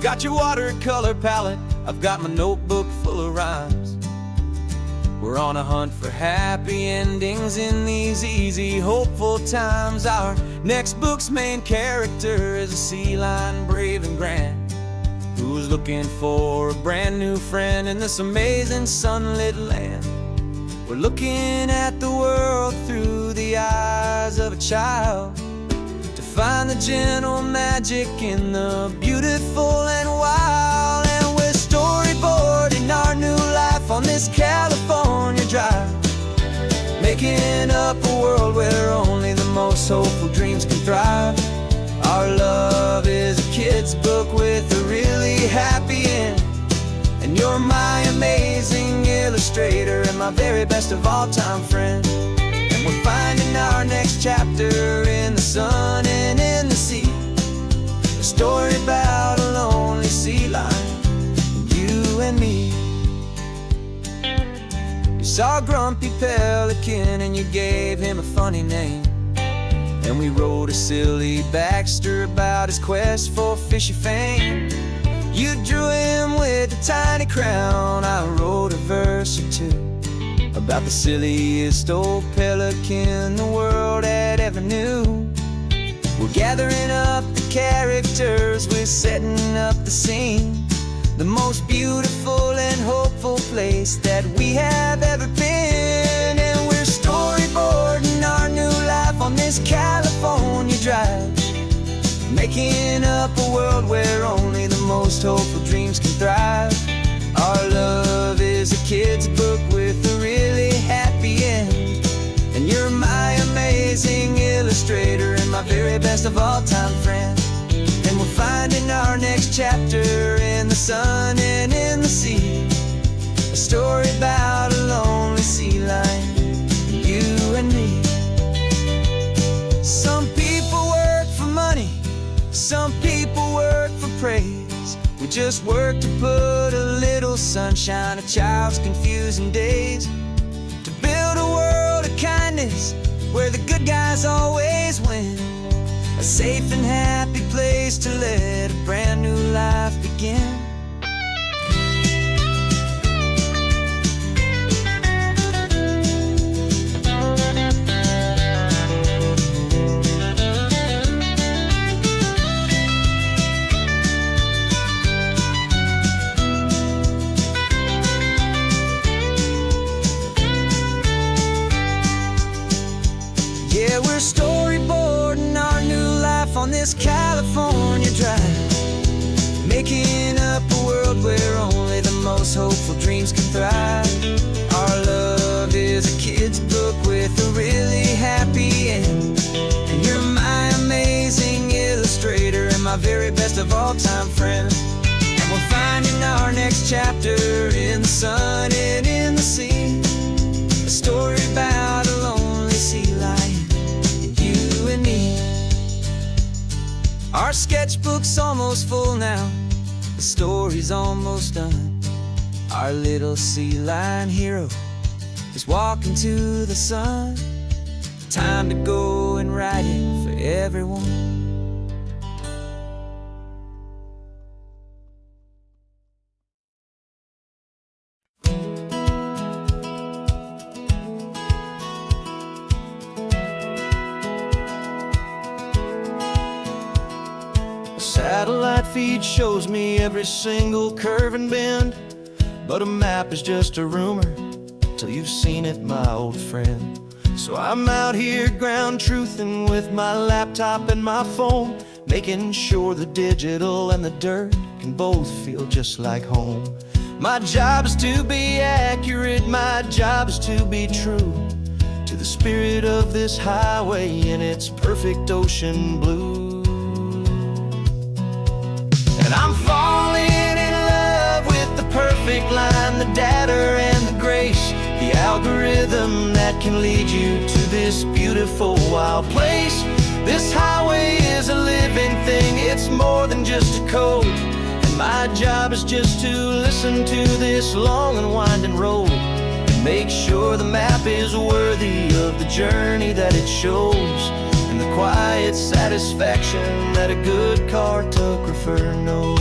Got your watercolor palette, I've got my notebook full of rhymes. We're on a hunt for happy endings in these easy, hopeful times. Our next book's main character is a sea lion, brave and grand, who's looking for a brand new friend in this amazing sunlit land. We're looking at the world through the eyes of a child, to find the gentle magic in the beautiful and wild. And we're storyboarding our new life on this California drive, making up a world where only the most hopeful dreams can thrive. Our love is a kid's book with a really happy end, and You're my amazing illustrator and my very best of all-time friend. And we're finding our next chapter in the sun and in the sea. A story about a lonely sea lion, you and me. You saw a grumpy pelican and you gave him a funny name. And we wrote a silly Baxter about his quest for fishy fame. You drew him with a tiny crown, I wrote a verse or two about the silliest old pelican the world had ever knew. We're gathering up the characters, we're setting up the scene, the most beautiful and hopeful place that we have ever been. And we're storyboarding our new life on this California drive, making up a world where only the most hopeful dreams can thrive. Our love is a kid's book with a really happy end. And you're my amazing illustrator and my very best of all-time friend. And we're finding our next chapter in the sun and in the sea. A story about a lonely sea lion, you and me. Some people work for money, some people work for praise. We just work to put a little sunshine in a child's confusing days, to build a world of kindness where the good guys always win, a safe and happy place to let a brand new life begin. Yeah, we're storyboarding our new life on this California drive, making up a world where only the most hopeful dreams can thrive. Our love is a kid's book with a really happy end. And you're my amazing illustrator and my very best of all-time friend. And we're finding our next chapter in the sun and in the sea, a story about a lonely sea lion, and me. Our sketchbook's almost full now, the story's almost done. Our little sea lion hero is walking to the sun. Time to go and write it for everyone. Satellite feed shows me every single curve and bend, but a map is just a rumor till you've seen it, my old friend. So I'm out here ground truthing with my laptop and my phone, making sure the digital and the dirt can both feel just like home. My job is to be accurate, my job is to be true to the spirit of this highway in its perfect ocean blue. And I'm falling in love with the perfect line, the data and the grace, the algorithm that can lead you to this beautiful wild place. This highway is a living thing, it's more than just a code. And my job is just to listen to this long and winding road and make sure the map is worthy of the journey that it shows, and the quiet satisfaction that a good cartographer knows.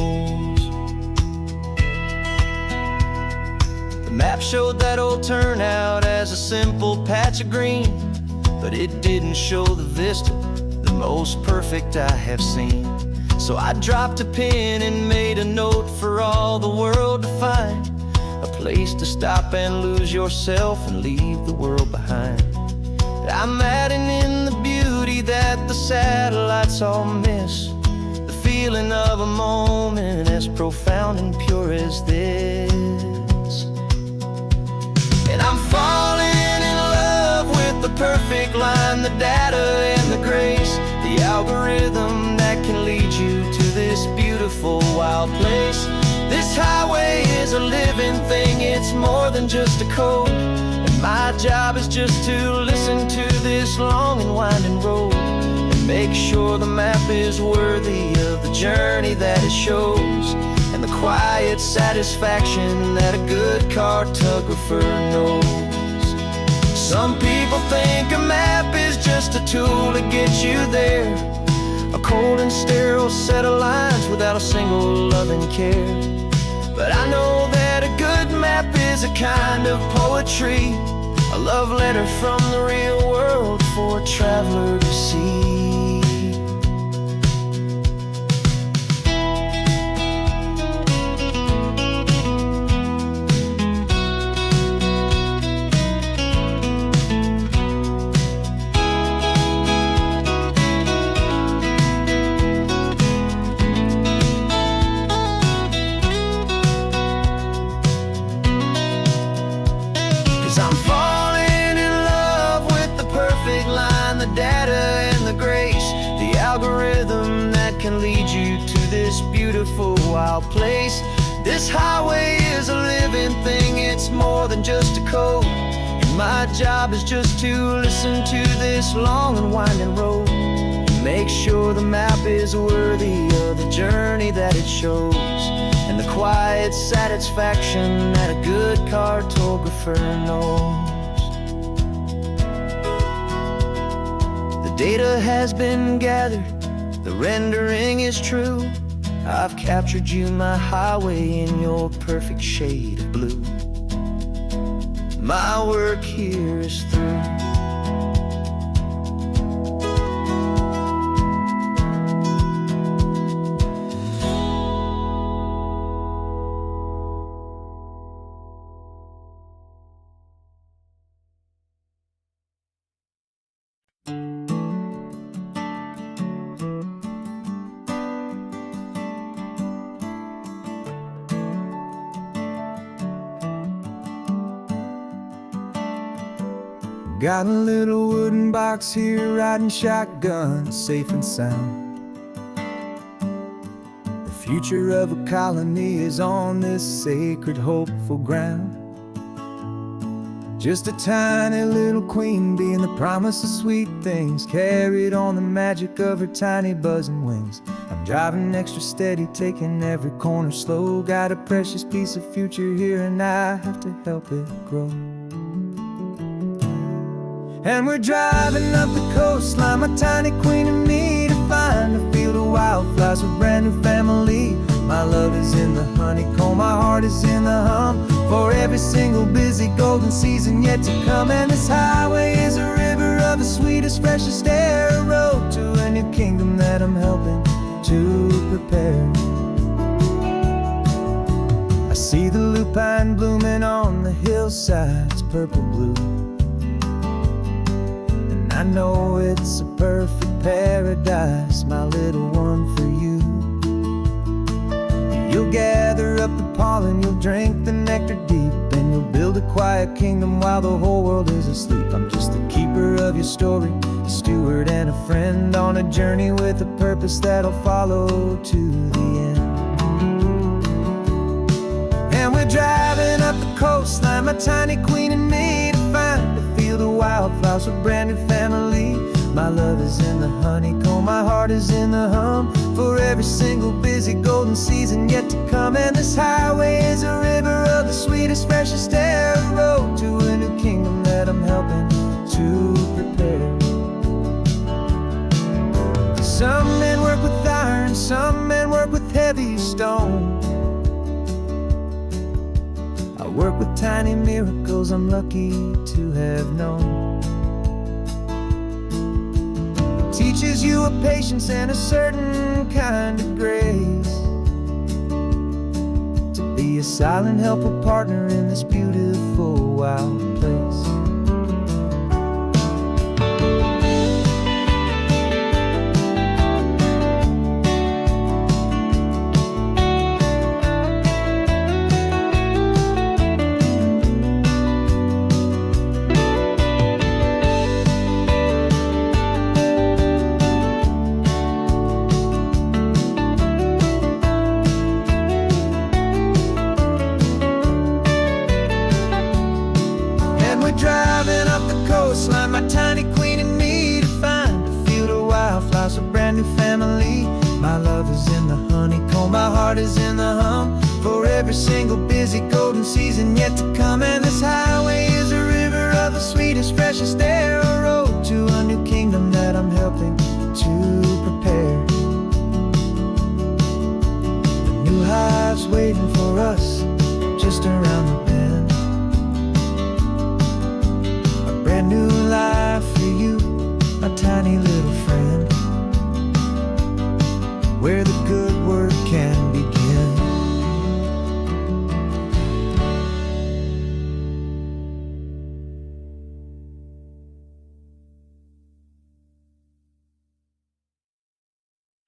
The map showed that old turnout as a simple patch of green, but it didn't show the vista, the most perfect I have seen. So I dropped a pin and made a note for all the world to find, a place to stop and lose yourself and leave the world behind. I'm adding in the beauty that the satellites all miss, the feeling of a moment as profound and pure as this. And I'm falling in love with the perfect line, the data and the grace, the algorithm that can lead you to this beautiful wild place. This highway is a living thing, it's more than just a code. And my job is just to listen to this long and winding road and make sure the map is worthy of the journey that it shows, and the quiet satisfaction that a good cartographer knows. Some people think a map is just a tool to get you there, a cold and sterile set of lines without a single loving care. But I know that a good map is a kind of poetry, a love letter from the real world for a traveler to see. 'Cause I'm falling in love with the perfect line, the data and the grace, the algorithm that can lead you to this beautiful wild place. This highway is a living thing, it's more than just a code. And my job is just to listen to this long and winding road and make sure the map is worthy of the journey that it shows, and the quiet satisfaction that a good cartographer knows. The data has been gathered, the rendering is true. I've captured you, my highway, in your perfect shade of blue. My work here is through. Got a little wooden box here, riding shotgun, safe and sound. The future of a colony is on this sacred, hopeful ground. Just a tiny little queen bee and the promise of sweet things, carried on the magic of her tiny buzzing wings. I'm driving extra steady, taking every corner slow. Got a precious piece of future here and I have to help it grow. And we're driving up the coastline, my tiny queen and me, to find a field of wildflowers with brand new family. My love is in the honeycomb, my heart is in the hum, for every single busy golden season yet to come. And this highway is a river of the sweetest, freshest air, a road to a new kingdom that I'm helping to prepare. I see the lupine blooming on the hillsides, purple blue. I know it's a perfect paradise, my little one, for you. You'll gather up the pollen, you'll drink the nectar deep, and you'll build a quiet kingdom while the whole world is asleep. I'm just the keeper of your story, a steward and a friend, on a journey with a purpose that'll follow to the end. And we're driving up the coastline, my tiny queen and me, to find a field of wildflowers with brand new family. My love is in the honeycomb, my heart is in the hum, for every single busy golden season yet to come. And this highway is a river of the sweetest, freshest air, a road to a new kingdom that I'm helping to prepare. Some men work with iron, some men work with heavy stone. I work with tiny miracles I'm lucky to have known. It teaches you a patience and a certain kind of grace, to be a silent, helpful partner in this beautiful wild place. every single busy golden season yet to come. And this highway is a river of the sweetest, freshest air.